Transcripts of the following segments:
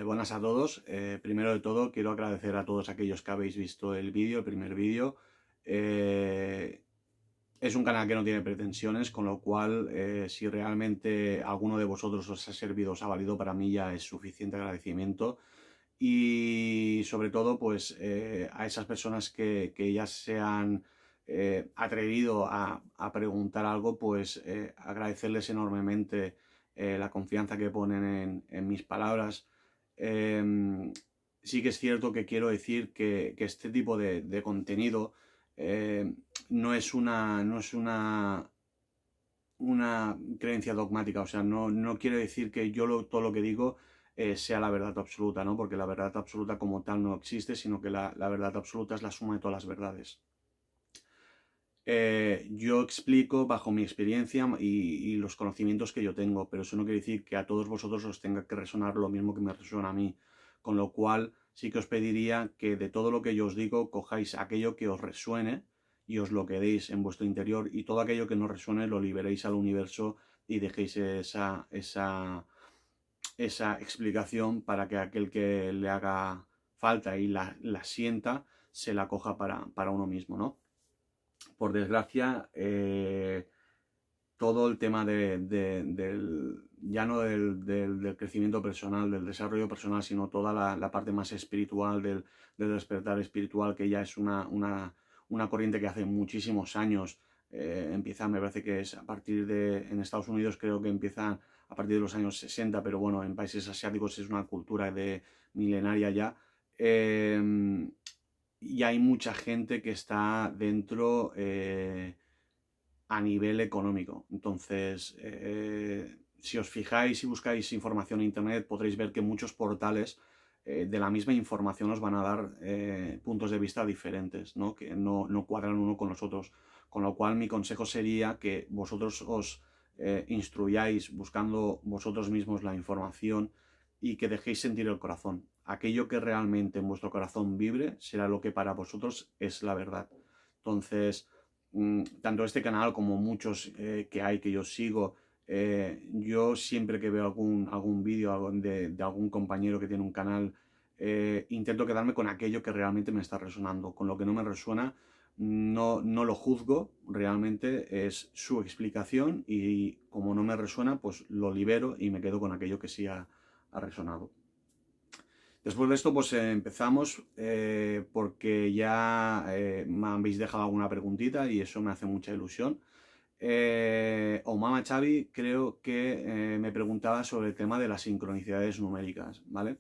Buenas a todos. Primero de todo, quiero agradecer a todos aquellos que habéis visto el vídeo, el primer vídeo. Es un canal que no tiene pretensiones, con lo cual, si realmente alguno de vosotros os ha servido, os ha valido, para mí ya es suficiente agradecimiento. Y sobre todo, pues, a esas personas que ya se han atrevido a preguntar algo, pues agradecerles enormemente la confianza que ponen en mis palabras. Sí que es cierto que quiero decir que este tipo de contenido no es una creencia dogmática. O sea, no quiere decir que todo lo que digo sea la verdad absoluta, ¿no? Porque la verdad absoluta como tal no existe, sino que la verdad absoluta es la suma de todas las verdades. Yo explico bajo mi experiencia y los conocimientos que yo tengo, pero eso no quiere decir que a todos vosotros os tenga que resonar lo mismo que me resuena a mí. Con lo cual, sí que os pediría que de todo lo que yo os digo, cojáis aquello que os resuene y os lo quedéis en vuestro interior, y todo aquello que no resuene lo liberéis al universo y dejéis esa explicación para que aquel que le haga falta y la sienta, se la coja para uno mismo, ¿no? Por desgracia, todo el tema ya no del crecimiento personal, del desarrollo personal, sino toda la parte más espiritual, del despertar espiritual, que ya es una corriente que hace muchísimos años empieza, me parece que es a partir en Estados Unidos creo que empieza a partir de los años 60, pero bueno, en países asiáticos es una cultura milenaria ya. Y hay mucha gente que está dentro a nivel económico. Entonces, si os fijáis y buscáis información en internet, podréis ver que muchos portales de la misma información os van a dar puntos de vista diferentes, ¿no? Que no cuadran uno con los otros. Con lo cual, mi consejo sería que vosotros os instruyáis buscando vosotros mismos la información y que dejéis sentir el corazón. Aquello que realmente en vuestro corazón vibre será lo que para vosotros es la verdad. Entonces, tanto este canal como muchos que hay que yo sigo, yo siempre que veo algún vídeo de algún compañero que tiene un canal, intento quedarme con aquello que realmente me está resonando. Con lo que no me resuena, no lo juzgo, realmente es su explicación, y como no me resuena, pues lo libero y me quedo con aquello que sí ha resonado. Después de esto, pues empezamos, porque ya me habéis dejado alguna preguntita y eso me hace mucha ilusión. Omama Xavi creo que me preguntaba sobre el tema de las sincronicidades numéricas, ¿vale?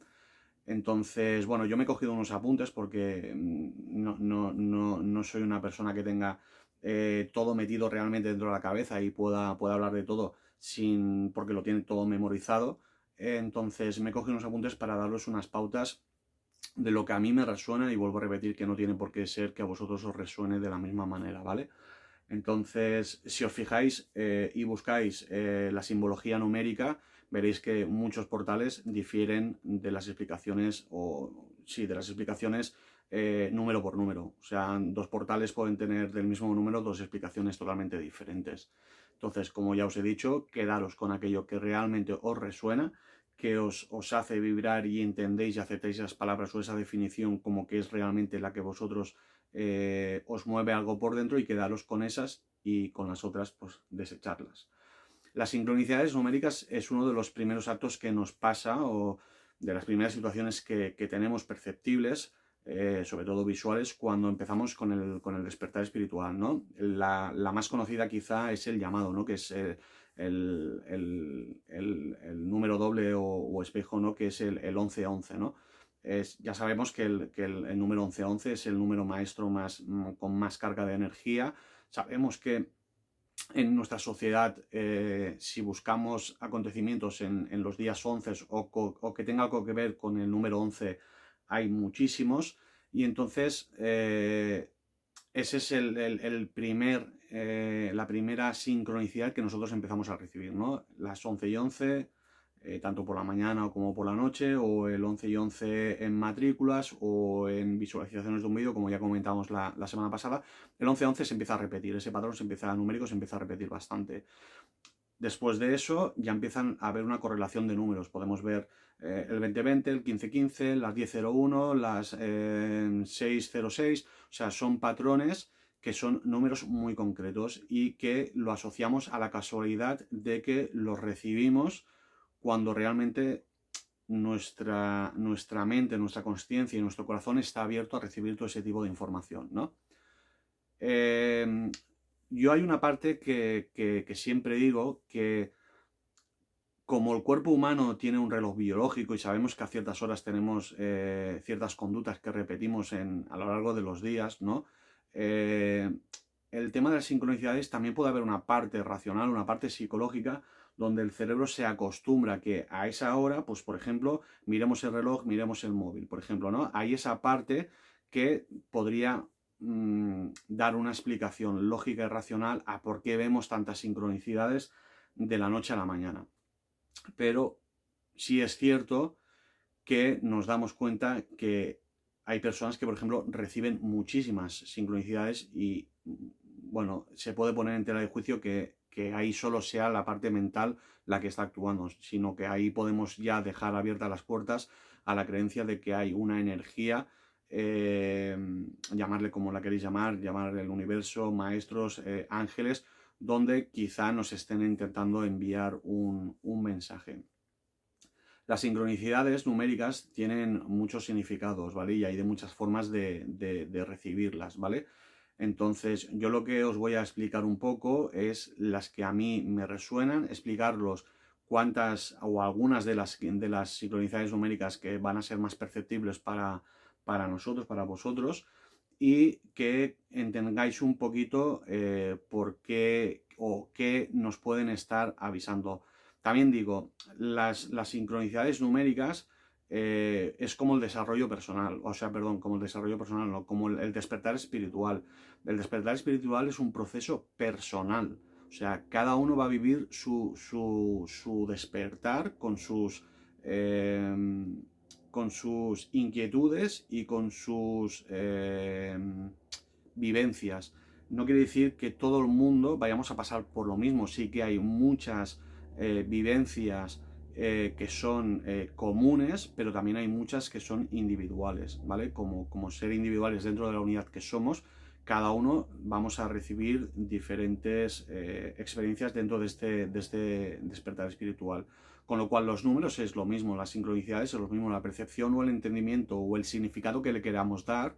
Entonces, bueno, yo me he cogido unos apuntes porque no soy una persona que tenga todo metido realmente dentro de la cabeza y pueda hablar de todo porque lo tiene todo memorizado. Entonces me he cogido unos apuntes para daros unas pautas de lo que a mí me resuena, y vuelvo a repetir que no tiene por qué ser que a vosotros os resuene de la misma manera, ¿vale? Entonces, si os fijáis y buscáis la simbología numérica, veréis que muchos portales difieren de las explicaciones, número por número. O sea, dos portales pueden tener del mismo número dos explicaciones totalmente diferentes. Entonces, como ya os he dicho, quedaros con aquello que realmente os resuena, que os hace vibrar y entendéis y aceptáis esas palabras o esa definición como que es realmente la que vosotros os mueve algo por dentro, y quedaros con esas, y con las otras pues desecharlas. Las sincronicidades numéricas es uno de los primeros actos que nos pasa, o de las primeras situaciones que tenemos perceptibles, sobre todo visuales, cuando empezamos con el despertar espiritual, ¿no? La más conocida quizá es el llamado, ¿no? Que es el número doble o espejo, ¿no? Que es el 1111, ¿no? Ya sabemos que el número 1111 es el número maestro con más carga de energía. Sabemos que en nuestra sociedad, si buscamos acontecimientos en los días 11 o que tenga algo que ver con el número 11, hay muchísimos. Y entonces ese es la primera sincronicidad que nosotros empezamos a recibir, ¿no? Las 11 y 11, tanto por la mañana como por la noche, o el 11 y 11 en matrículas o en visualizaciones de un vídeo, como ya comentamos la semana pasada. El 11-11 se empieza a repetir, ese patrón numérico se empieza a repetir bastante. Después de eso ya empiezan a haber una correlación de números. Podemos ver el 2020, el 1515, las 1001, las 606, o sea, son patrones que son números muy concretos y que lo asociamos a la casualidad de que los recibimos cuando realmente nuestra mente, nuestra consciencia y nuestro corazón está abierto a recibir todo ese tipo de información, ¿no? Yo hay una parte que siempre digo que como el cuerpo humano tiene un reloj biológico y sabemos que a ciertas horas tenemos ciertas conductas que repetimos a lo largo de los días, ¿no? El tema de las sincronicidades también puede haber una parte racional, una parte psicológica, donde el cerebro se acostumbra a que a esa hora, pues por ejemplo, miremos el reloj, miremos el móvil, por ejemplo, ¿no? Hay esa parte que podría dar una explicación lógica y racional a por qué vemos tantas sincronicidades de la noche a la mañana. Pero sí es cierto que nos damos cuenta que hay personas que, por ejemplo, reciben muchísimas sincronicidades y, bueno, se puede poner en tela de juicio que ahí solo sea la parte mental la que está actuando, sino que ahí podemos ya dejar abiertas las puertas a la creencia de que hay una energía, llamarle como la queréis llamarle el universo, maestros, ángeles, donde quizá nos estén intentando enviar un mensaje. Las sincronicidades numéricas tienen muchos significados, ¿vale? Y hay de muchas formas de recibirlas, ¿vale? Entonces, yo lo que os voy a explicar un poco es las que a mí me resuenan, explicarlos cuántas o algunas de las sincronicidades numéricas que van a ser más perceptibles para nosotros, para vosotros, y que entendáis un poquito por qué o qué nos pueden estar avisando. También digo, las sincronicidades numéricas es como el desarrollo personal, o sea, perdón, como el desarrollo personal, no, como el despertar espiritual. El despertar espiritual es un proceso personal, o sea, cada uno va a vivir su despertar con sus inquietudes y con sus vivencias. No quiere decir que todo el mundo vayamos a pasar por lo mismo, sí que hay muchas vivencias que son comunes, pero también hay muchas que son individuales, ¿vale? Como ser individuales dentro de la unidad que somos, cada uno vamos a recibir diferentes experiencias dentro de este despertar espiritual. Con lo cual los números es lo mismo, las sincronicidades es lo mismo, la percepción o el entendimiento o el significado que le queramos dar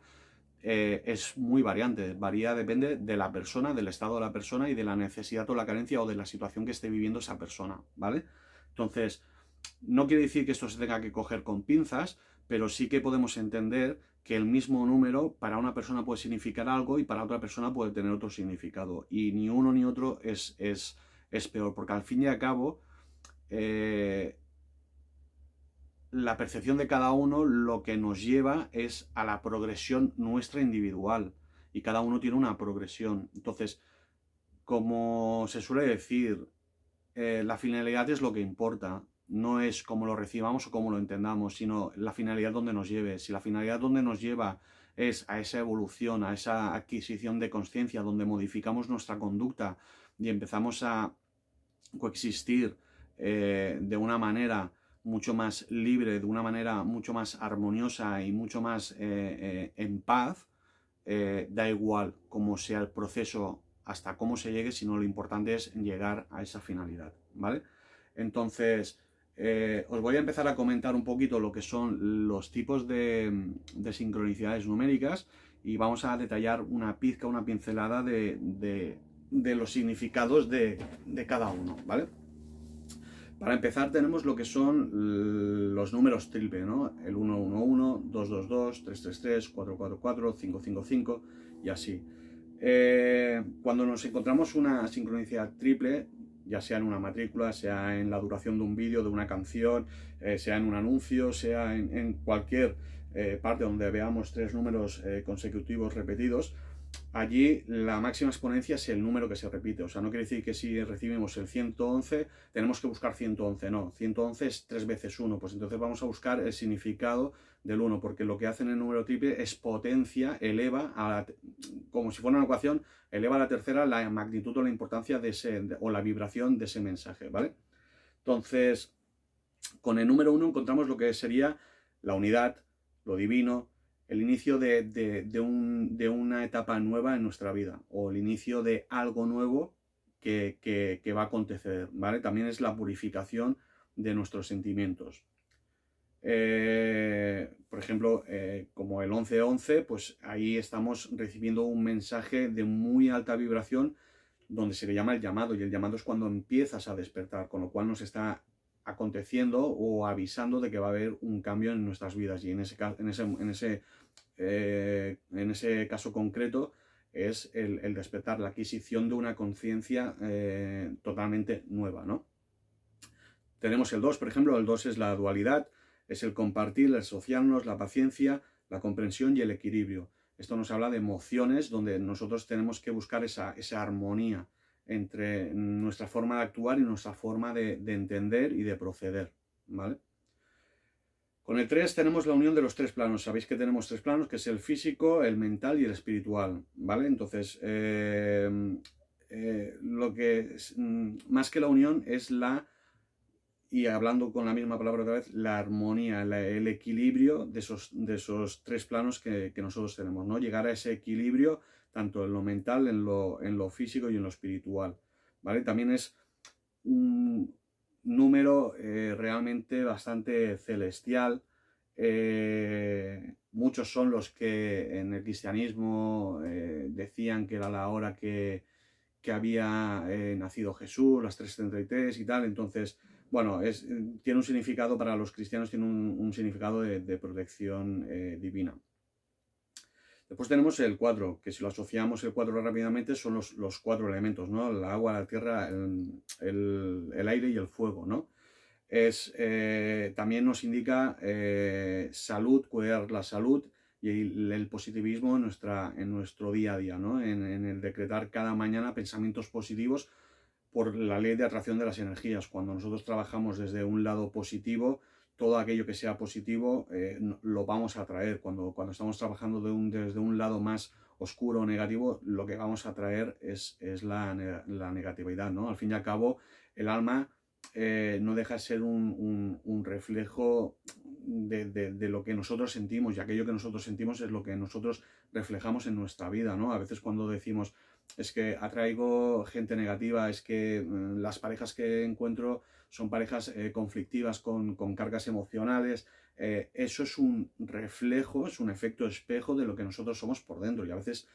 es muy variante, depende de la persona, del estado de la persona y de la necesidad o la carencia o de la situación que esté viviendo esa persona, ¿vale? Entonces, no quiere decir que esto se tenga que coger con pinzas, pero sí que podemos entender que el mismo número para una persona puede significar algo y para otra persona puede tener otro significado. Y ni uno ni otro es peor, porque al fin y al cabo la percepción de cada uno lo que nos lleva es a la progresión nuestra individual y cada uno tiene una progresión. Entonces, como se suele decir, la finalidad es lo que importa, no es cómo lo recibamos o cómo lo entendamos, sino la finalidad donde nos lleve. Si la finalidad donde nos lleva es a esa evolución, a esa adquisición de conciencia, donde modificamos nuestra conducta y empezamos a coexistir de una manera mucho más libre, de una manera mucho más armoniosa y mucho más en paz, da igual cómo sea el proceso hasta cómo se llegue, sino lo importante es llegar a esa finalidad, ¿vale? Entonces, os voy a empezar a comentar un poquito lo que son los tipos de sincronicidades numéricas y vamos a detallar una pincelada de los significados de cada uno, ¿vale? Para empezar tenemos lo que son los números triple, ¿no? El 111, 222, 333, 444, 555 y así. Cuando nos encontramos una sincronicidad triple, ya sea en una matrícula, sea en la duración de un vídeo, de una canción, sea en un anuncio, sea en cualquier parte donde veamos tres números consecutivos repetidos, allí la máxima exponencia es el número que se repite. O sea, no quiere decir que si recibimos el 111 tenemos que buscar 111. No, 111 es 3 veces 1. Pues entonces vamos a buscar el significado del 1, porque lo que hace en el número triple es potencia, eleva, como si fuera una ecuación, eleva a la tercera la magnitud o la importancia de o la vibración de ese mensaje, ¿vale? Entonces, con el número 1 encontramos lo que sería la unidad, lo divino, el inicio de una etapa nueva en nuestra vida, o el inicio de algo nuevo que va a acontecer, ¿vale? También es la purificación de nuestros sentimientos. Por ejemplo, como el 11-11, pues ahí estamos recibiendo un mensaje de muy alta vibración donde se le llama el llamado, y el llamado es cuando empiezas a despertar, con lo cual nos está aconteciendo o avisando de que va a haber un cambio en nuestras vidas, y en ese caso concreto es el despertar, la adquisición de una conciencia totalmente nueva, ¿no? Tenemos el 2, por ejemplo. El 2 es la dualidad, es el compartir, el asociarnos, la paciencia, la comprensión y el equilibrio. Esto nos habla de emociones donde nosotros tenemos que buscar esa armonía entre nuestra forma de actuar y nuestra forma de entender y de proceder, ¿vale? Con el 3 tenemos la unión de los 3 planos. Sabéis que tenemos 3 planos, que es el físico, el mental y el espiritual, ¿vale? Entonces, lo que es, más que la unión es y hablando con la misma palabra otra vez, la armonía, el equilibrio de esos 3 planos que nosotros tenemos, ¿no? Llegar a ese equilibrio tanto en lo mental, en lo físico y en lo espiritual, ¿vale? También es un número realmente bastante celestial. Muchos son los que en el cristianismo decían que era la hora que había nacido Jesús, las 3:33 y tal. Entonces, bueno, tiene un significado para los cristianos, tiene un significado de protección divina. Después tenemos el 4, que si lo asociamos el 4 rápidamente son los 4 elementos, ¿no? El agua, la tierra, el aire y el fuego, ¿no? También nos indica salud, cuidar la salud y el positivismo en nuestro día a día, ¿no? En el decretar cada mañana pensamientos positivos por la ley de atracción de las energías. Cuando nosotros trabajamos desde un lado positivo, todo aquello que sea positivo lo vamos a atraer. Cuando estamos trabajando desde un lado más oscuro o negativo, lo que vamos a atraer es la negatividad, ¿no? Al fin y al cabo, el alma no deja de ser un reflejo de lo que nosotros sentimos, y aquello que nosotros sentimos es lo que nosotros reflejamos en nuestra vida, ¿no? A veces cuando decimos, es que atraigo gente negativa, es que las parejas que encuentro son parejas conflictivas con cargas emocionales, eso es un reflejo, es un efecto espejo de lo que nosotros somos por dentro, y a veces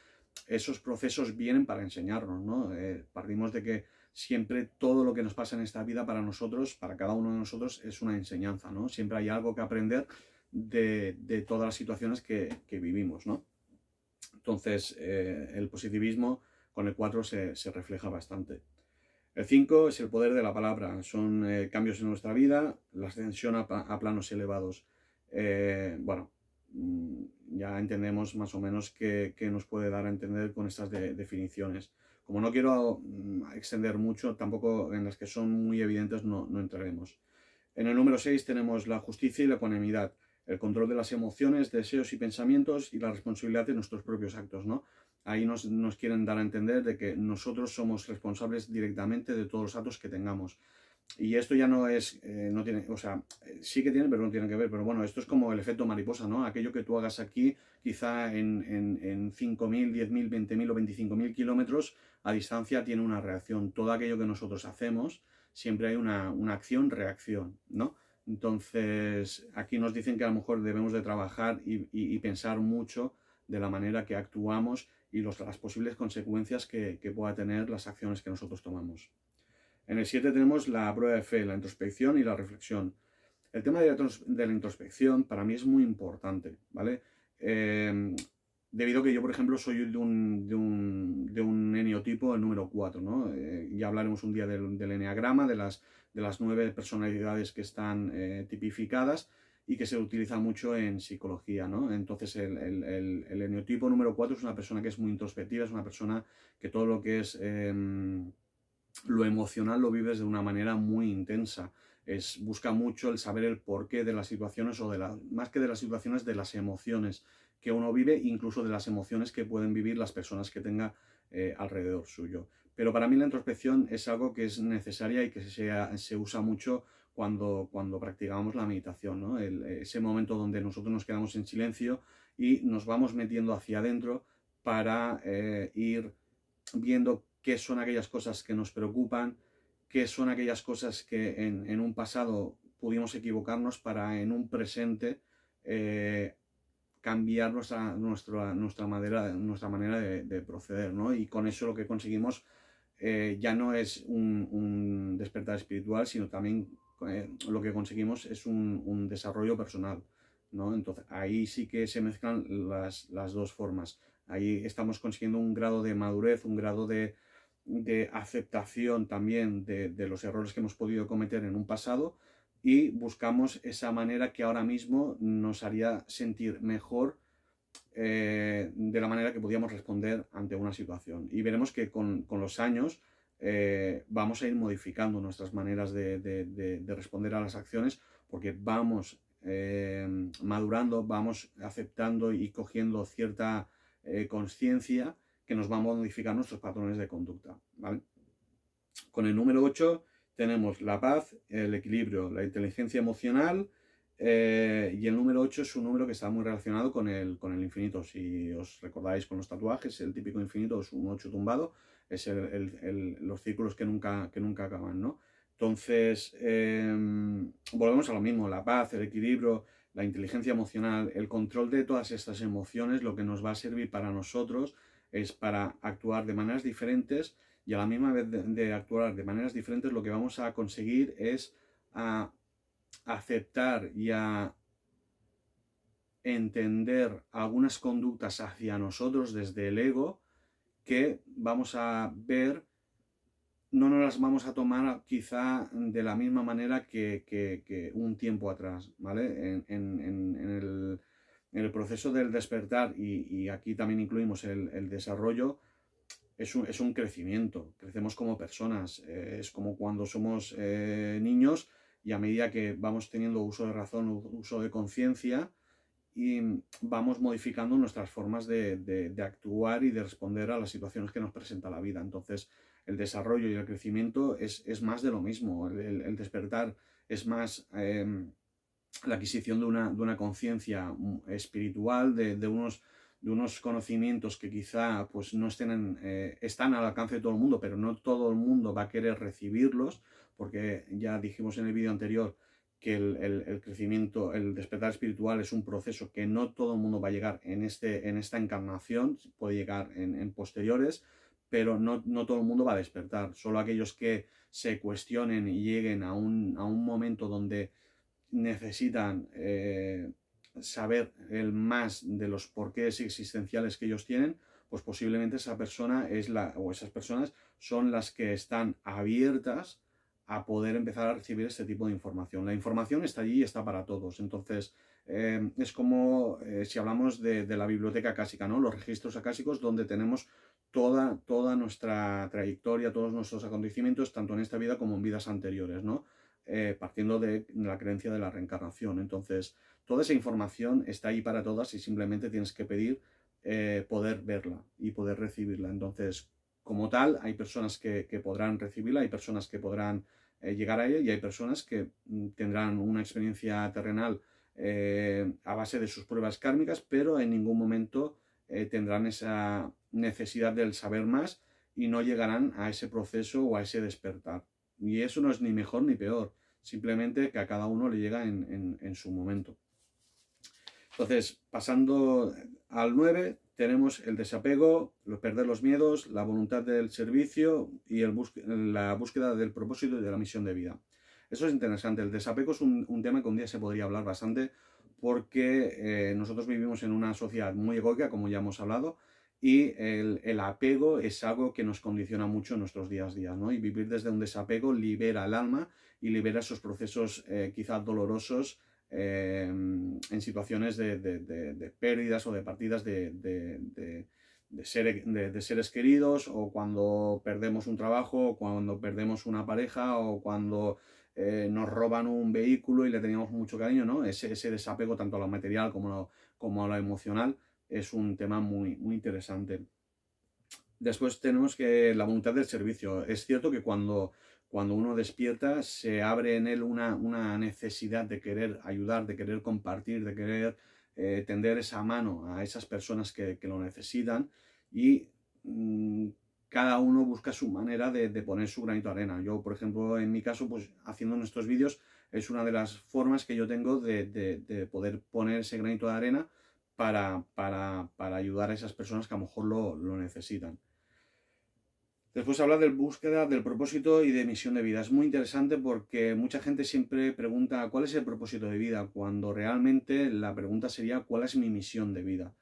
esos procesos vienen para enseñarnos, ¿no? Partimos de que siempre todo lo que nos pasa en esta vida para nosotros, para cada uno de nosotros, es una enseñanza, ¿no? Siempre hay algo que aprender de todas las situaciones que vivimos, ¿no? Entonces, el positivismo con el 4 se refleja bastante. El 5 es el poder de la palabra, son cambios en nuestra vida, la ascensión a planos elevados. Bueno, ya entendemos más o menos qué nos puede dar a entender con estas definiciones. Como no quiero extender mucho, tampoco en las que son muy evidentes no entraremos. En el número 6 tenemos la justicia y la ecuanimidad, el control de las emociones, deseos y pensamientos y la responsabilidad de nuestros propios actos, ¿no? Ahí nos quieren dar a entender de que nosotros somos responsables directamente de todos los actos que tengamos. Y esto ya no es, no tiene, o sea, sí que tiene, pero no tiene que ver. Pero bueno, esto es como el efecto mariposa, ¿no? Aquello que tú hagas aquí, quizá en 5.000, 10.000, 20.000 o 25.000 kilómetros a distancia tiene una reacción. Todo aquello que nosotros hacemos, siempre hay una acción-reacción, ¿no? Entonces, aquí nos dicen que a lo mejor debemos de trabajar y pensar mucho de la manera que actuamos y las posibles consecuencias que pueda tener las acciones que nosotros tomamos. En el 7 tenemos la prueba de fe, la introspección y la reflexión. El tema de la introspección para mí es muy importante, ¿vale? Debido a que yo, por ejemplo, soy de un eneotipo, el número 4, ¿no? Ya hablaremos un día del eneagrama, de las 9 personalidades que están tipificadas, y que se utiliza mucho en psicología, ¿no? Entonces el eneotipo número 4 es una persona que es muy introspectiva, es una persona que todo lo que es lo emocional lo vives de una manera muy intensa. Busca mucho el saber el porqué de las situaciones o más que de las situaciones, de las emociones que uno vive, incluso de las emociones que pueden vivir las personas que tenga alrededor suyo. Pero para mí la introspección es algo que es necesaria y que se usa mucho cuando practicamos la meditación, ¿no? Ese momento donde nosotros nos quedamos en silencio y nos vamos metiendo hacia adentro para ir viendo qué son aquellas cosas que nos preocupan, qué son aquellas cosas que en un pasado pudimos equivocarnos para en un presente cambiar nuestra manera de proceder, ¿no? Y con eso lo que conseguimos ya no es un despertar espiritual, sino también lo que conseguimos es un desarrollo personal, ¿no? Entonces ahí sí que se mezclan las dos formas. Ahí estamos consiguiendo un grado de madurez, un grado de aceptación también de los errores que hemos podido cometer en un pasado, y buscamos esa manera que ahora mismo nos haría sentir mejor de la manera que podíamos responder ante una situación. Y veremos que con los años vamos a ir modificando nuestras maneras de responder a las acciones, porque vamos madurando, vamos aceptando y cogiendo cierta conciencia que nos va a modificar nuestros patrones de conducta, ¿vale? Con el número 8 tenemos la paz, el equilibrio, la inteligencia emocional, y el número 8 es un número que está muy relacionado con el infinito. Si os recordáis con los tatuajes, el típico infinito es un 8 tumbado, es los círculos que nunca acaban, ¿no? Entonces, volvemos a lo mismo, la paz, el equilibrio, la inteligencia emocional, el control de todas estas emociones, lo que nos va a servir para nosotros es para actuar de maneras diferentes, y a la misma vez de actuar de maneras diferentes, lo que vamos a conseguir es a aceptar y a entender algunas conductas hacia nosotros desde el ego que vamos a ver, no nos las vamos a tomar quizá de la misma manera que un tiempo atrás, ¿vale? En el proceso del despertar, y aquí también incluimos el desarrollo, es un crecimiento, crecemos como personas, es como cuando somos niños, y a medida que vamos teniendo uso de razón, uso de conciencia, y vamos modificando nuestras formas de actuar y de responder a las situaciones que nos presenta la vida. Entonces, el desarrollo y el crecimiento es más de lo mismo. El despertar es más la adquisición de una conciencia espiritual, de unos conocimientos que quizá pues, no están al alcance de todo el mundo, pero no todo el mundo va a querer recibirlos, porque ya dijimos en el vídeo anterior que el crecimiento, el despertar espiritual es un proceso que no todo el mundo va a llegar en esta encarnación, puede llegar en posteriores, pero no todo el mundo va a despertar. Solo aquellos que se cuestionen y lleguen a un momento donde necesitan saber el más de los porqués existenciales que ellos tienen, pues posiblemente esa persona o esas personas son las que están abiertas a poder empezar a recibir este tipo de información. La información está allí y está para todos. Entonces, es como si hablamos de la biblioteca acásica, ¿no? Los registros acásicos, donde tenemos toda nuestra trayectoria, todos nuestros acontecimientos, tanto en esta vida como en vidas anteriores, ¿no? Partiendo de la creencia de la reencarnación. Entonces, toda esa información está ahí para todas, y simplemente tienes que pedir poder verla y poder recibirla. Entonces, como tal, hay personas que podrán recibirla, hay personas que podrán llegar a ella, y hay personas que tendrán una experiencia terrenal a base de sus pruebas kármicas, pero en ningún momento tendrán esa necesidad del saber más y no llegarán a ese proceso o a ese despertar. Y eso no es ni mejor ni peor, simplemente que a cada uno le llega en su momento. Entonces, pasando al 9, tenemos el desapego, perder los miedos, la voluntad del servicio y la búsqueda del propósito y de la misión de vida. Eso es interesante. El desapego es un tema que un día se podría hablar bastante, porque nosotros vivimos en una sociedad muy egoica, como ya hemos hablado, y el apego es algo que nos condiciona mucho en nuestros días a día, ¿no? Y vivir desde un desapego libera el alma y libera esos procesos quizás dolorosos en situaciones de pérdidas o de partidas de seres queridos, o cuando perdemos un trabajo, o cuando perdemos una pareja, o cuando nos roban un vehículo y le teníamos mucho cariño, ¿no? Ese desapego tanto a lo material como a lo emocional es un tema muy, muy interesante. Después tenemos que la voluntad del servicio. Es cierto que cuando uno despierta se abre en él una necesidad de querer ayudar, de querer compartir, de querer tender esa mano a esas personas que lo necesitan, y cada uno busca su manera de poner su granito de arena. Yo, por ejemplo, en mi caso, pues haciendo nuestros vídeos es una de las formas que yo tengo de poder poner ese granito de arena para ayudar a esas personas que a lo mejor lo necesitan. Después habla de búsqueda del propósito y de misión de vida. Es muy interesante porque mucha gente siempre pregunta ¿cuál es el propósito de vida? Cuando realmente la pregunta sería ¿cuál es mi misión de vida?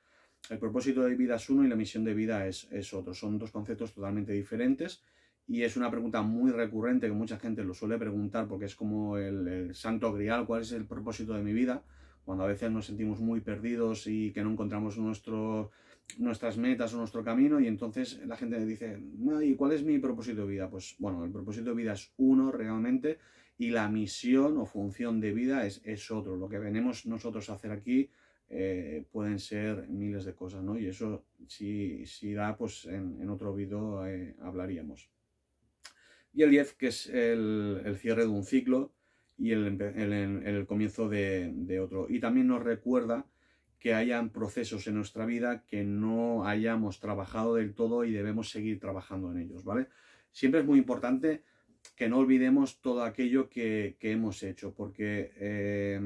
El propósito de vida es uno y la misión de vida es otro. Son dos conceptos totalmente diferentes y es una pregunta muy recurrente que mucha gente lo suele preguntar porque es como el santo grial, ¿cuál es el propósito de mi vida? Cuando a veces nos sentimos muy perdidos y que no encontramos nuestras metas o nuestro camino, y entonces la gente dice, ¿y cuál es mi propósito de vida? Pues bueno, el propósito de vida es uno realmente y la misión o función de vida es otro. Lo que venimos nosotros a hacer aquí pueden ser miles de cosas, ¿no? Y eso si da, pues en otro vídeo hablaríamos. Y el 10, que es el cierre de un ciclo y el comienzo de otro. Y también nos recuerda que hayan procesos en nuestra vida que no hayamos trabajado del todo y debemos seguir trabajando en ellos, ¿vale? Siempre es muy importante que no olvidemos todo aquello que hemos hecho, porque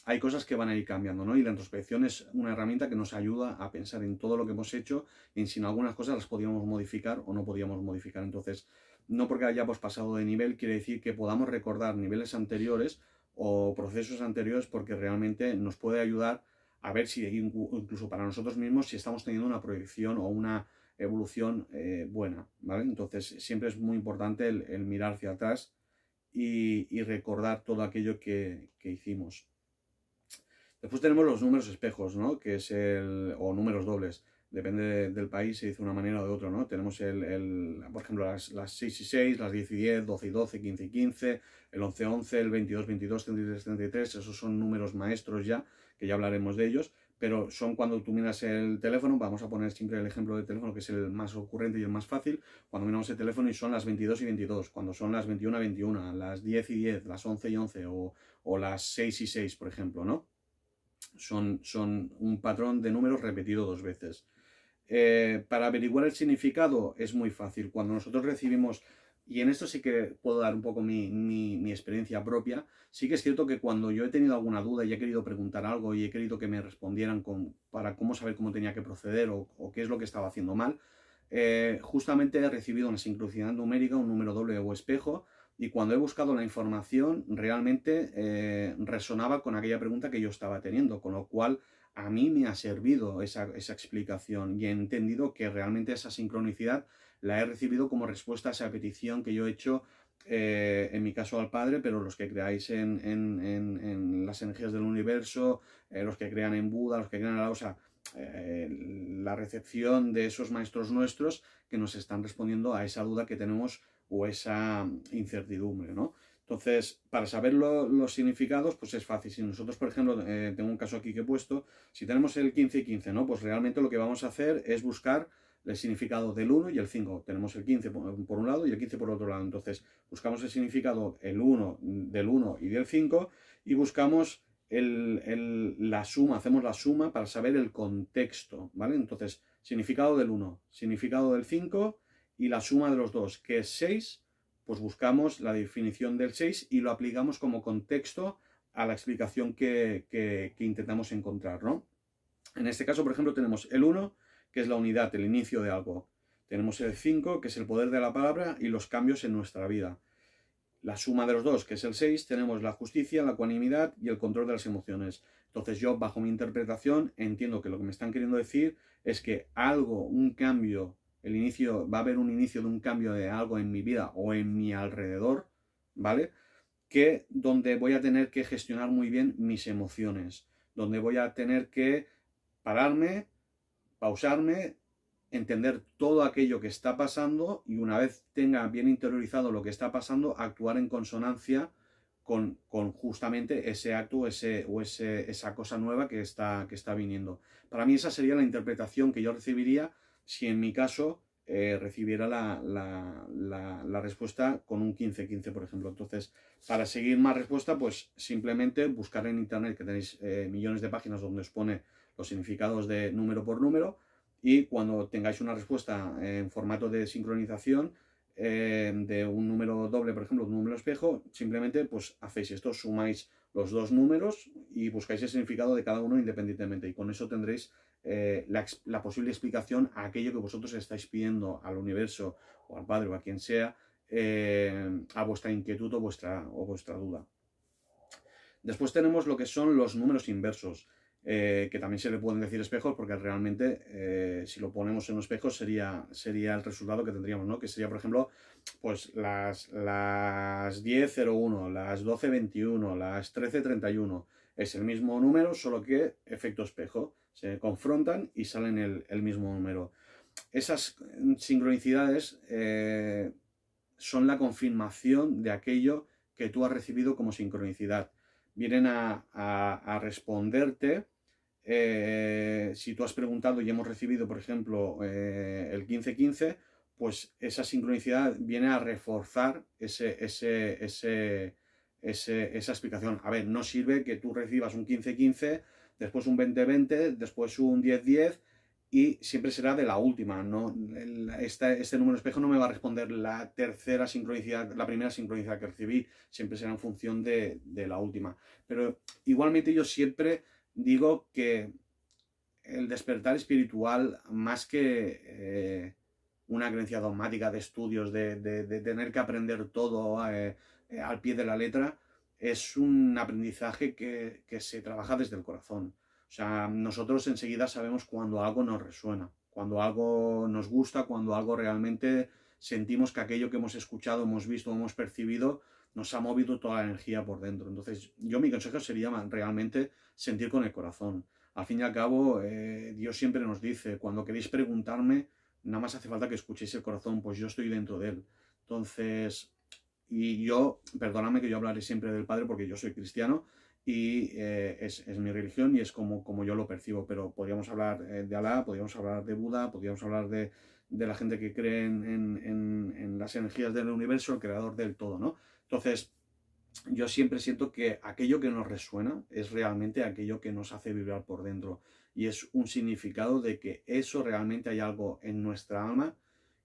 hay cosas que van a ir cambiando, ¿no? Y la introspección es una herramienta que nos ayuda a pensar en todo lo que hemos hecho y en si en algunas cosas las podíamos modificar o no podíamos modificar. Entonces, no porque hayamos pasado de nivel quiere decir que podamos recordar niveles anteriores o procesos anteriores, porque realmente nos puede ayudar a ver si incluso para nosotros mismos si estamos teniendo una proyección o una evolución buena, ¿vale? Entonces siempre es muy importante el mirar hacia atrás y recordar todo aquello que hicimos. Después tenemos los números espejos, ¿no? Que es o números dobles. Depende del país, se dice de una manera o de otra, ¿no? Tenemos por ejemplo, las 6 y 6, las 10 y 10, 12 y 12, 15 y 15, el 11 y 11, el 22 y 22, 33 y 33, esos son números maestros ya, que ya hablaremos de ellos, pero son cuando tú miras el teléfono. Vamos a poner siempre el ejemplo del teléfono, que es el más ocurrente y el más fácil. Cuando miramos el teléfono y son las 22 y 22, cuando son las 21 y 21, las 10 y 10, las 11 y 11 o las 6 y 6, por ejemplo, ¿no? Son un patrón de números repetido dos veces. Para averiguar el significado es muy fácil. Cuando nosotros recibimos, y en esto sí que puedo dar un poco mi experiencia propia, sí que es cierto que cuando yo he tenido alguna duda y he querido preguntar algo y he querido que me respondieran para cómo saber cómo tenía que proceder o qué es lo que estaba haciendo mal, justamente he recibido una sincronicidad numérica, un número doble o espejo, y cuando he buscado la información realmente resonaba con aquella pregunta que yo estaba teniendo, con lo cual a mí me ha servido esa explicación y he entendido que realmente esa sincronicidad la he recibido como respuesta a esa petición que yo he hecho, en mi caso al Padre, pero los que creáis en las energías del universo, los que crean en Buda, los que crean en la recepción de esos maestros nuestros que nos están respondiendo a esa duda que tenemos o esa incertidumbre, ¿no? Entonces, para saber los significados, pues es fácil. Si nosotros, por ejemplo, tengo un caso aquí que he puesto, si tenemos el 15 y 15, ¿no? Pues realmente lo que vamos a hacer es buscar el significado del 1 y el 5. Tenemos el 15 por un lado y el 15 por otro lado. Entonces, buscamos el significado del 1 y del 5 y buscamos la suma, hacemos la suma para saber el contexto, ¿vale? Entonces, significado del 1, significado del 5 y la suma de los dos, que es 6, pues buscamos la definición del 6 y lo aplicamos como contexto a la explicación que intentamos encontrar, ¿no? En este caso, por ejemplo, tenemos el 1, que es la unidad, el inicio de algo. Tenemos el 5, que es el poder de la palabra y los cambios en nuestra vida. La suma de los dos, que es el 6, tenemos la justicia, la ecuanimidad y el control de las emociones. Entonces yo, bajo mi interpretación, entiendo que lo que me están queriendo decir es que algo, un cambio, va a haber un inicio de un cambio de algo en mi vida o en mi alrededor, ¿vale? que donde voy a tener que gestionar muy bien mis emociones, donde voy a tener que pararme, pausarme, entender todo aquello que está pasando y una vez tenga bien interiorizado lo que está pasando, actuar en consonancia con justamente ese acto esa cosa nueva que está viniendo. Para mí esa sería la interpretación que yo recibiría si en mi caso recibiera la respuesta con un 15-15, por ejemplo. Entonces, para seguir más respuesta, pues simplemente buscar en internet, que tenéis millones de páginas donde os pone los significados de número por número, y cuando tengáis una respuesta en formato de sincronización de un número doble, por ejemplo, un número espejo, simplemente pues hacéis esto, sumáis los dos números y buscáis el significado de cada uno independientemente, y con eso tendréis la posible explicación a aquello que vosotros estáis pidiendo al universo o al Padre o a quien sea, a vuestra inquietud o vuestra duda. Después tenemos lo que son los números inversos, que también se le pueden decir espejos porque realmente si lo ponemos en un espejo sería el resultado que tendríamos, ¿no? Que sería, por ejemplo, pues las 10:01, las 12:21, las 13:31. Es el mismo número, solo que efecto espejo. Se confrontan y salen el mismo número. Esas sincronicidades son la confirmación de aquello que tú has recibido como sincronicidad. Vienen a responderte. Si tú has preguntado y hemos recibido, por ejemplo, el 15-15, pues esa sincronicidad viene a reforzar esa explicación. A ver, no sirve que tú recibas un 15-15, después un 20-20, después un 10-10, y siempre será de la última, ¿no? Este número espejo no me va a responder la tercera sincronicidad, la primera sincronicidad que recibí, siempre será en función de la última. Pero igualmente yo siempre digo que el despertar espiritual, más que una creencia dogmática de estudios, de tener que aprender todo al pie de la letra, es un aprendizaje que se trabaja desde el corazón. O sea, nosotros enseguida sabemos cuando algo nos resuena, cuando algo nos gusta, cuando algo realmente sentimos que aquello que hemos escuchado, hemos visto, hemos percibido, nos ha movido toda la energía por dentro. Entonces, mi consejo sería realmente sentir con el corazón. Al fin y al cabo, Dios siempre nos dice, cuando queréis preguntarme, nada más hace falta que escuchéis el corazón, pues yo estoy dentro de él. Entonces, y yo, perdóname que yo hablaré siempre del Padre porque yo soy cristiano, y es mi religión y es como yo lo percibo, pero podríamos hablar de Alá, podríamos hablar de Buda, podríamos hablar de la gente que cree en las energías del universo, el creador del todo, ¿no? Entonces, yo siempre siento que aquello que nos resuena es realmente aquello que nos hace vibrar por dentro, y es un significado de que eso realmente hay algo en nuestra alma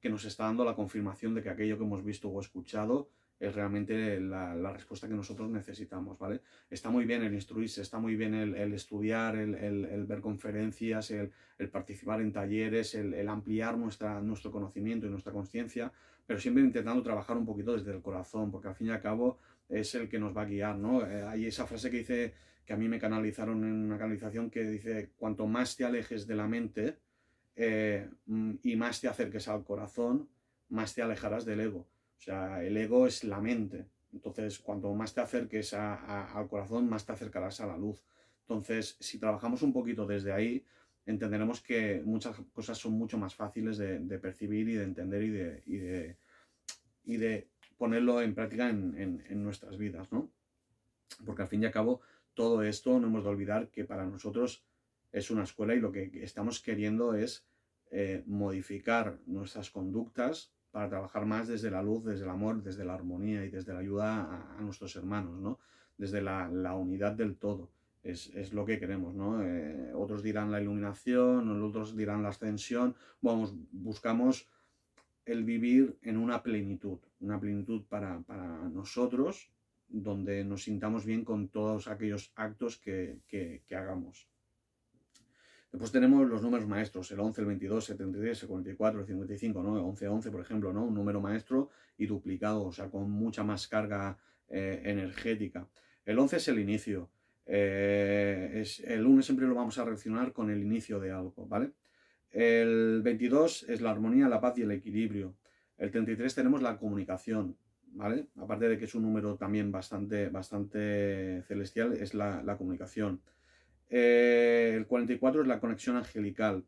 que nos está dando la confirmación de que aquello que hemos visto o escuchado es realmente la respuesta que nosotros necesitamos, ¿vale? Está muy bien el instruirse, está muy bien el estudiar, el ver conferencias, el participar en talleres, el ampliar nuestro conocimiento y nuestra conciencia, pero siempre intentando trabajar un poquito desde el corazón, porque al fin y al cabo es el que nos va a guiar, ¿no? Hay esa frase que dice, que a mí me canalizaron en una canalización, que dice, cuanto más te alejes de la mente y más te acerques al corazón, más te alejarás del ego. O sea, el ego es la mente. Entonces, cuanto más te acerques al corazón, más te acercarás a la luz. Entonces, si trabajamos un poquito desde ahí, entenderemos que muchas cosas son mucho más fáciles de percibir y de entender y de ponerlo en práctica en nuestras vidas, ¿no? Porque al fin y al cabo, todo esto no hemos de olvidar que para nosotros es una escuela, y lo que estamos queriendo es modificar nuestras conductas para trabajar más desde la luz, desde el amor, desde la armonía y desde la ayuda a nuestros hermanos, ¿no? Desde la unidad del todo. Es lo que queremos, ¿no? Otros dirán la iluminación, otros dirán la ascensión. Vamos, buscamos el vivir en una plenitud para nosotros, donde nos sintamos bien con todos aquellos actos que hagamos. Después tenemos los números maestros, el 11, el 22, el 33, el 44, el 55, ¿no? El 11-11, por ejemplo, ¿no? Un número maestro y duplicado, o sea, con mucha más carga energética. El 11 es el inicio. El 1 siempre lo vamos a relacionar con el inicio de algo, ¿vale? El 22 es la armonía, la paz y el equilibrio. El 33 tenemos la comunicación. ¿vale? Aparte de que es un número también bastante celestial, es la comunicación. El 44 es la conexión angelical.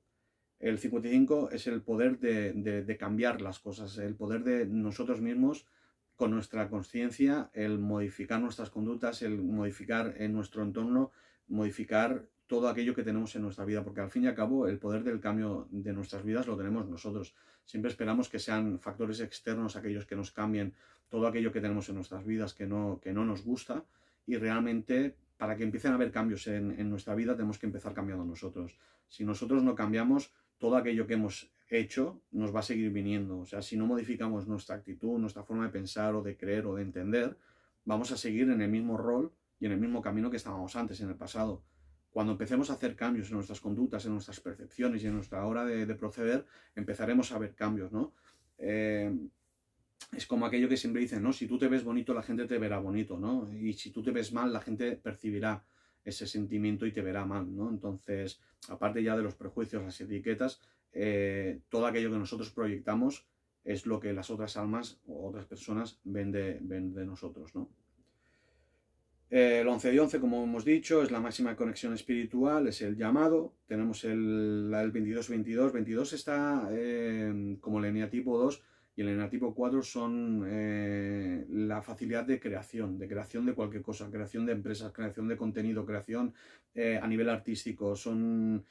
El 55 es el poder de cambiar las cosas, el poder de nosotros mismos con nuestra conciencia, el modificar nuestras conductas, el modificar en nuestro entorno, modificar todo aquello que tenemos en nuestra vida, porque al fin y al cabo el poder del cambio de nuestras vidas lo tenemos nosotros. Siempre esperamos que sean factores externos aquellos que nos cambien todo aquello que tenemos en nuestras vidas que no nos gusta, y realmente para que empiecen a haber cambios en nuestra vida tenemos que empezar cambiando nosotros. Si nosotros no cambiamos, todo aquello que hemos hecho nos va a seguir viniendo. O sea, si no modificamos nuestra actitud, nuestra forma de pensar o de creer o de entender, vamos a seguir en el mismo rol y en el mismo camino que estábamos antes, en el pasado. Cuando empecemos a hacer cambios en nuestras conductas, en nuestras percepciones y en nuestra hora de proceder, empezaremos a ver cambios, ¿no? Es como aquello que siempre dicen, ¿no? Si tú te ves bonito, la gente te verá bonito, ¿no? Y si tú te ves mal, la gente percibirá ese sentimiento y te verá mal, ¿no? Entonces, aparte ya de los prejuicios, las etiquetas, todo aquello que nosotros proyectamos es lo que las otras almas o otras personas ven de nosotros, ¿no? El 11 de 11, como hemos dicho, es la máxima conexión espiritual, es el llamado. Tenemos el 22-22. 22 está como el eneatipo 2 y el eneatipo 4 son la facilidad de creación de cualquier cosa, creación de empresas, creación de contenido, creación a nivel artístico. Son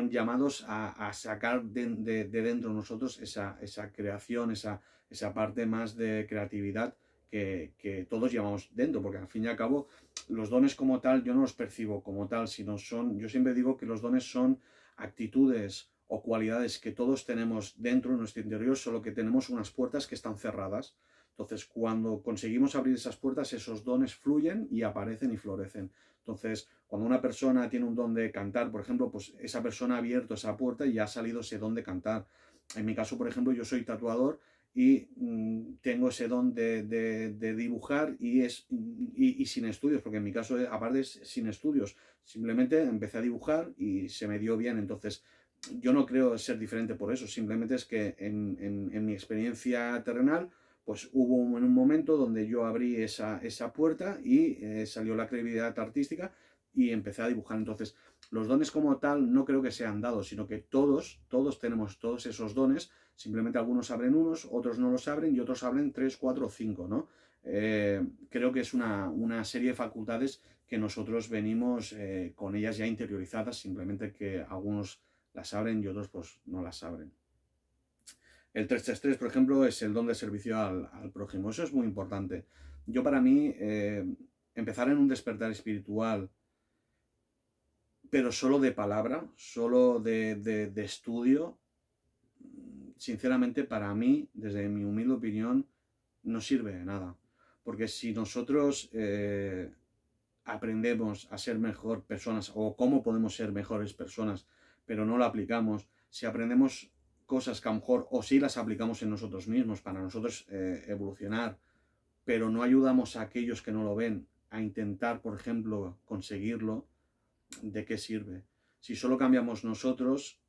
llamados a sacar de dentro de nosotros esa creación, esa parte más de creatividad que todos llevamos dentro, porque al fin y al cabo los dones como tal yo no los percibo como tal, sino yo siempre digo que los dones son actitudes o cualidades que todos tenemos dentro de nuestro interior, solo que tenemos unas puertas que están cerradas. Entonces, cuando conseguimos abrir esas puertas, esos dones fluyen y aparecen y florecen. Entonces, cuando una persona tiene un don de cantar, por ejemplo, pues esa persona ha abierto esa puerta y ha salido ese don de cantar. En mi caso, por ejemplo, yo soy tatuador y tengo ese don de dibujar y sin estudios, porque en mi caso, aparte, es sin estudios. Simplemente empecé a dibujar y se me dio bien. Entonces, yo no creo ser diferente por eso. Simplemente es que en mi experiencia terrenal, pues hubo en un momento donde yo abrí esa puerta y salió la creatividad artística y empecé a dibujar. Entonces, los dones como tal no creo que sean dados, sino que todos tenemos todos esos dones. Simplemente algunos abren unos, otros no los abren y otros abren 3, 4 o 5, ¿no? Creo que es una serie de facultades que nosotros venimos con ellas ya interiorizadas, simplemente que algunos las abren y otros pues no las abren. El 333, por ejemplo, es el don de servicio al prójimo. Eso es muy importante. Yo para mí, empezar en un despertar espiritual, pero solo de palabra, solo de estudio, sinceramente para mí, desde mi humilde opinión, no sirve de nada. Porque si nosotros aprendemos a ser mejor personas o cómo podemos ser mejores personas, pero no lo aplicamos, si aprendemos cosas que a lo mejor o sí las aplicamos en nosotros mismos para nosotros evolucionar, pero no ayudamos a aquellos que no lo ven a intentar, por ejemplo, conseguirlo, ¿de qué sirve? Si solo cambiamos nosotros,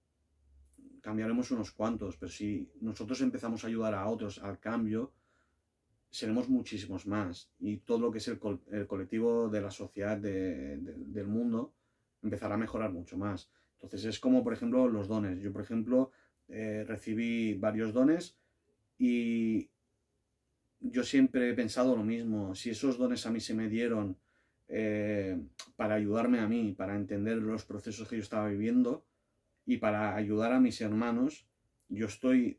cambiaremos unos cuantos, pero si nosotros empezamos a ayudar a otros al cambio, seremos muchísimos más y todo lo que es el colectivo de la sociedad del mundo empezará a mejorar mucho más. Entonces es como, por ejemplo, los dones. Yo, por ejemplo, recibí varios dones y yo siempre he pensado lo mismo. Si esos dones a mí se me dieron para ayudarme a mí, para entender los procesos que yo estaba viviendo y para ayudar a mis hermanos, yo estoy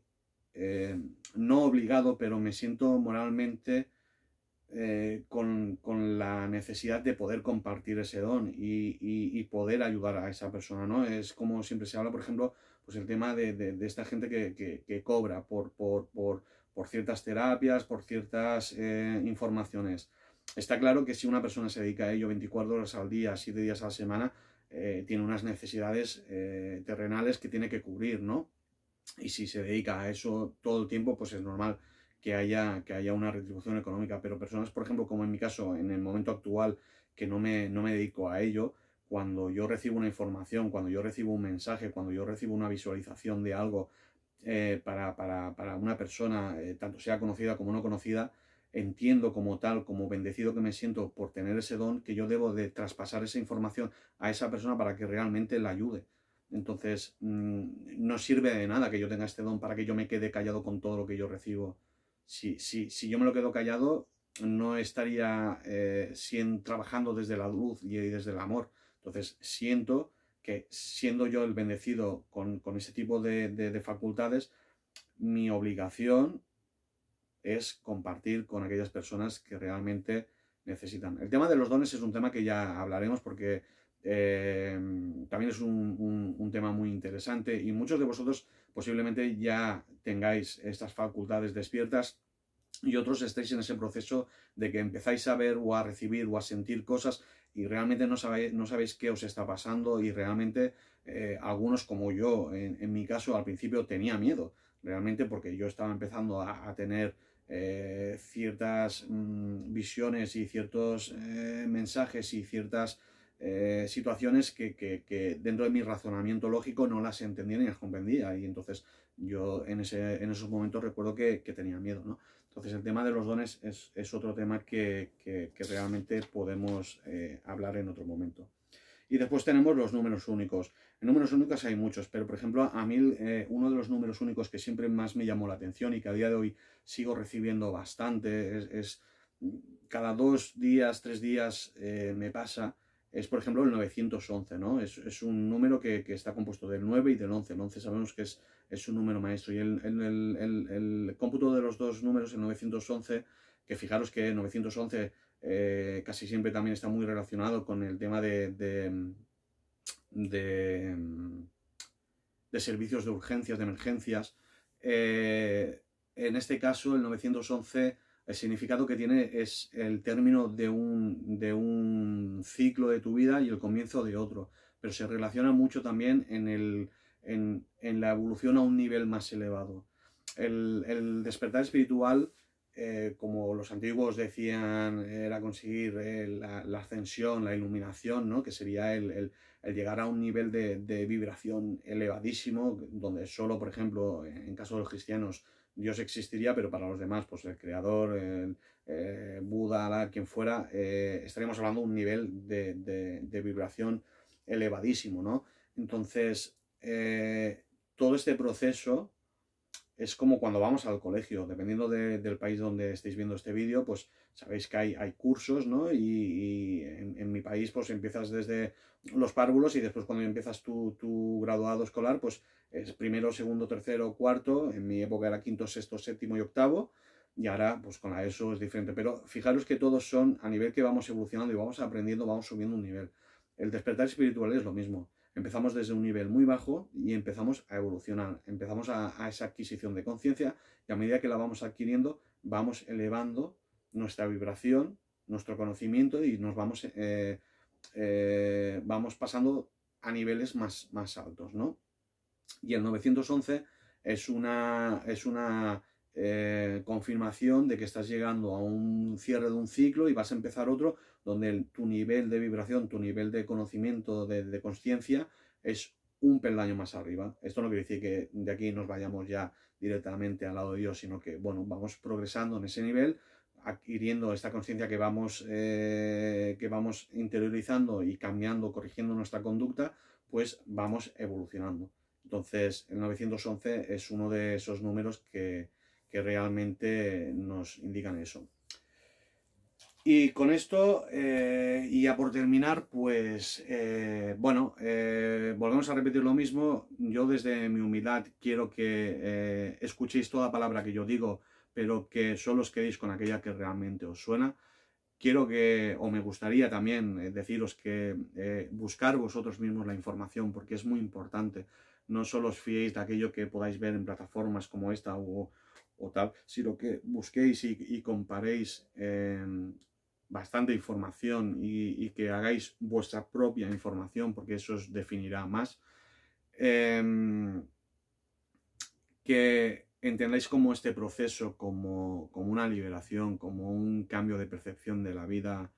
no obligado, pero me siento moralmente con la necesidad de poder compartir ese don y poder ayudar a esa persona, ¿no? Es como siempre se habla, por ejemplo, pues el tema de esta gente que cobra por ciertas terapias, por ciertas informaciones. Está claro que si una persona se dedica a ello 24 horas al día, 7 días a la semana, tiene unas necesidades terrenales que tiene que cubrir, ¿no? Y si se dedica a eso todo el tiempo, pues es normal que haya una retribución económica. Pero personas, por ejemplo, como en mi caso, en el momento actual, que no me dedico a ello, cuando yo recibo una información, cuando yo recibo un mensaje, cuando yo recibo una visualización de algo para una persona, tanto sea conocida como no conocida, entiendo como tal, como bendecido que me siento por tener ese don, que yo debo de traspasar esa información a esa persona para que realmente la ayude. Entonces, no sirve de nada que yo tenga este don para que yo me quede callado con todo lo que yo recibo. Si yo me lo quedo callado, no estaría trabajando desde la luz y desde el amor. Entonces, siento que siendo yo el bendecido con ese tipo de facultades, mi obligación es compartir con aquellas personas que realmente necesitan. El tema de los dones es un tema que ya hablaremos porque también es un tema muy interesante y muchos de vosotros posiblemente ya tengáis estas facultades despiertas y otros estáis en ese proceso de que empezáis a ver o a recibir o a sentir cosas y realmente no sabéis qué os está pasando y realmente algunos como yo, en mi caso al principio tenía miedo, realmente porque yo estaba empezando a tener ciertas visiones y ciertos mensajes y ciertas situaciones que dentro de mi razonamiento lógico no las entendía ni las comprendía y entonces yo en esos momentos recuerdo que tenía miedo, ¿no? Entonces el tema de los dones es otro tema que realmente podemos hablar en otro momento. Y después tenemos los números únicos. En números únicos hay muchos, pero por ejemplo a mí uno de los números únicos que siempre más me llamó la atención y que a día de hoy sigo recibiendo bastante es cada 2 días, 3 días me pasa, es por ejemplo el 911, ¿no? Es un número que está compuesto del 9 y del 11. El 11 sabemos que es un número maestro y el cómputo de los dos números, el 911, que fijaros que el 911 casi siempre también está muy relacionado con el tema de servicios de urgencias, de emergencias. En este caso, el 911, el significado que tiene es el término de un ciclo de tu vida y el comienzo de otro, pero se relaciona mucho también en la evolución a un nivel más elevado. El despertar espiritual, como los antiguos decían, era conseguir la ascensión, la iluminación, ¿no? Que sería el llegar a un nivel de vibración elevadísimo, donde solo, por ejemplo, en caso de los cristianos, Dios existiría, pero para los demás, pues el creador, Buda, Alá, quien fuera, estaríamos hablando de un nivel de vibración elevadísimo, ¿no? Entonces, todo este proceso es como cuando vamos al colegio, dependiendo del país donde estéis viendo este vídeo, pues sabéis que hay cursos, ¿no? Y en mi país pues empiezas desde los párvulos y después cuando empiezas tu graduado escolar, pues es primero, segundo, tercero, cuarto, en mi época era quinto, sexto, séptimo y octavo, y ahora pues con la ESO es diferente, pero fijaros que todos son a nivel que vamos evolucionando y vamos aprendiendo, vamos subiendo un nivel. El despertar espiritual es lo mismo. Empezamos desde un nivel muy bajo y empezamos a evolucionar, empezamos a esa adquisición de conciencia y a medida que la vamos adquiriendo vamos elevando nuestra vibración, nuestro conocimiento y nos vamos pasando a niveles más altos, ¿no? Y el 911 es una confirmación de que estás llegando a un cierre de un ciclo y vas a empezar otro donde tu nivel de vibración, tu nivel de conocimiento, de consciencia es un peldaño más arriba. Esto no quiere decir que de aquí nos vayamos ya directamente al lado de Dios, sino que, bueno, vamos progresando en ese nivel, adquiriendo esta conciencia que vamos interiorizando y cambiando, corrigiendo nuestra conducta, pues vamos evolucionando. Entonces, el 911 es uno de esos números que realmente nos indican eso. Y con esto, y ya por terminar, pues, volvemos a repetir lo mismo. Yo desde mi humildad quiero que escuchéis toda palabra que yo digo, pero que solo os quedéis con aquella que realmente os suena. Quiero o me gustaría también deciros que buscar vosotros mismos la información, porque es muy importante. No solo os fiéis de aquello que podáis ver en plataformas como esta o tal, sino que busquéis y comparéis bastante información y que hagáis vuestra propia información, porque eso os definirá más. Que entendáis como este proceso, como una liberación, como un cambio de percepción de la vida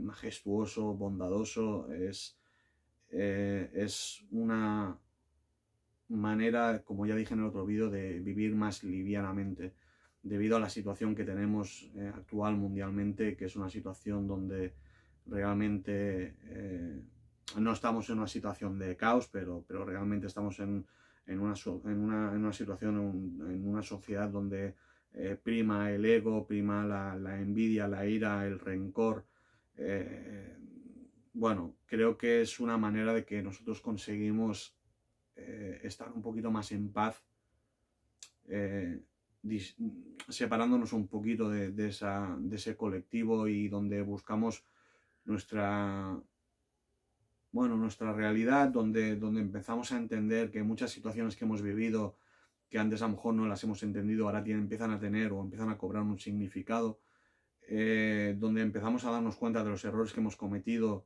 majestuoso, bondadoso, es una manera, como ya dije en el otro vídeo, de vivir más livianamente, debido a la situación que tenemos actual mundialmente, que es una situación donde realmente no estamos en una situación de caos, pero realmente estamos en una situación, en una sociedad donde prima el ego, prima la envidia, la ira, el rencor. Bueno, creo que es una manera de que nosotros conseguimos estar un poquito más en paz, eh, separándonos un poquito de ese colectivo, y donde buscamos nuestra realidad, donde empezamos a entender que muchas situaciones que hemos vivido, que antes a lo mejor no las hemos entendido, ahora empiezan a tener o empiezan a cobrar un significado, donde empezamos a darnos cuenta de los errores que hemos cometido,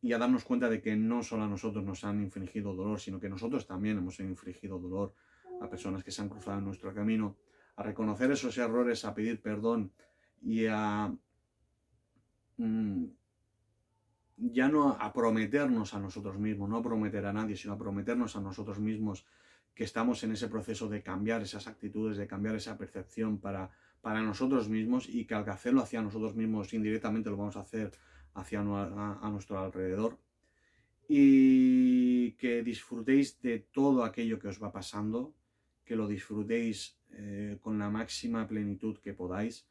y a darnos cuenta de que no solo a nosotros nos han infligido dolor, sino que nosotros también hemos infligido dolor a personas que se han cruzado en nuestro camino, a reconocer esos errores, a pedir perdón y a ya no a prometernos a nosotros mismos, no a prometer a nadie, sino a prometernos a nosotros mismos que estamos en ese proceso de cambiar esas actitudes, de cambiar esa percepción para nosotros mismos, y que al hacerlo hacia nosotros mismos indirectamente lo vamos a hacer hacia a nuestro alrededor, y que disfrutéis de todo aquello que os va pasando, que lo disfrutéis con la máxima plenitud que podáis.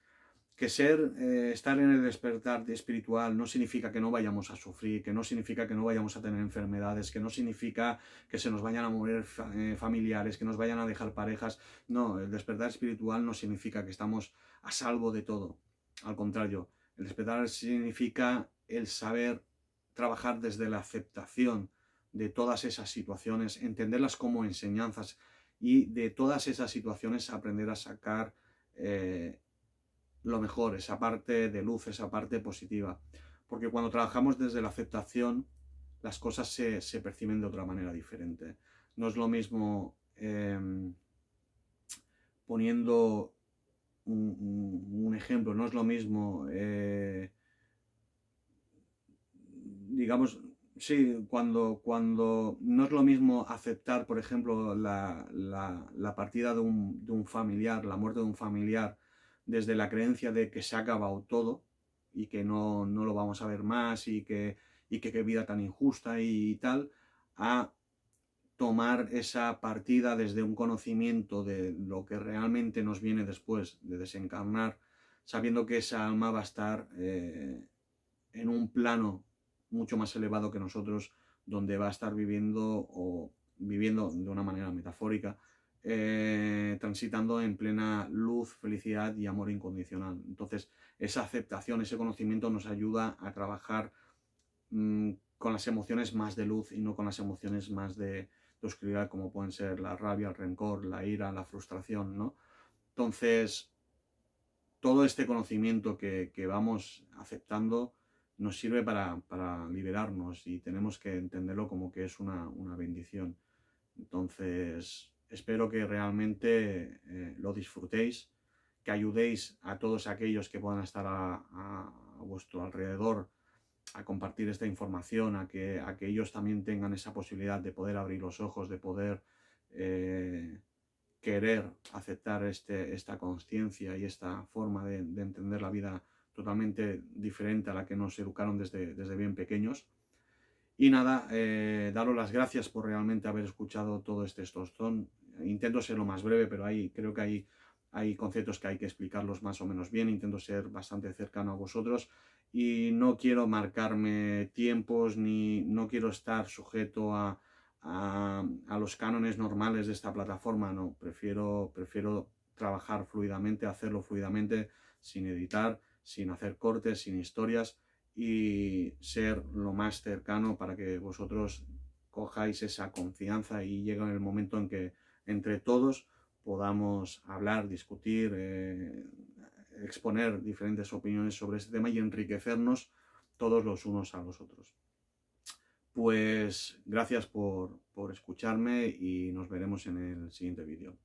Que estar en el despertar espiritual no significa que no vayamos a sufrir, que no significa que no vayamos a tener enfermedades, que no significa que se nos vayan a morir familiares, que nos vayan a dejar parejas. No, el despertar espiritual no significa que estamos a salvo de todo. Al contrario, el despertar significa el saber trabajar desde la aceptación de todas esas situaciones, entenderlas como enseñanzas, y de todas esas situaciones aprender a sacar lo mejor, esa parte de luz, esa parte positiva. Porque cuando trabajamos desde la aceptación, las cosas se perciben de otra manera diferente. No es lo mismo, poniendo un ejemplo, no es lo mismo, digamos, sí, cuando no es lo mismo aceptar, por ejemplo, la partida de un familiar, la muerte de un familiar, desde la creencia de que se ha acabado todo y que no lo vamos a ver más, y que qué vida tan injusta y tal, a tomar esa partida desde un conocimiento de lo que realmente nos viene después de desencarnar, sabiendo que esa alma va a estar en un plano mucho más elevado que nosotros, donde va a estar viviendo de una manera metafórica, transitando en plena luz, felicidad y amor incondicional. Entonces, esa aceptación, ese conocimiento nos ayuda a trabajar con las emociones más de luz, y no con las emociones más de oscuridad, como pueden ser la rabia, el rencor, la ira, la frustración, ¿no? Entonces, todo este conocimiento que vamos aceptando nos sirve para liberarnos, y tenemos que entenderlo como que es una bendición. Entonces, espero que realmente lo disfrutéis, que ayudéis a todos aquellos que puedan estar a vuestro alrededor a compartir esta información, a que ellos también tengan esa posibilidad de poder abrir los ojos, de poder querer aceptar esta conciencia y esta forma de entender la vida totalmente diferente a la que nos educaron desde bien pequeños. Y nada, daros las gracias por realmente haber escuchado todo este tostón. Intento ser lo más breve, pero creo que hay conceptos que hay que explicarlos más o menos bien. Intento ser bastante cercano a vosotros, y no quiero marcarme tiempos, ni no quiero estar sujeto a los cánones normales de esta plataforma. No, prefiero trabajar fluidamente, hacerlo fluidamente, sin editar, sin hacer cortes, sin historias, y ser lo más cercano para que vosotros cojáis esa confianza y llegue el momento en que entre todos podamos hablar, discutir, exponer diferentes opiniones sobre este tema y enriquecernos todos los unos a los otros. Pues gracias por escucharme, y nos veremos en el siguiente vídeo.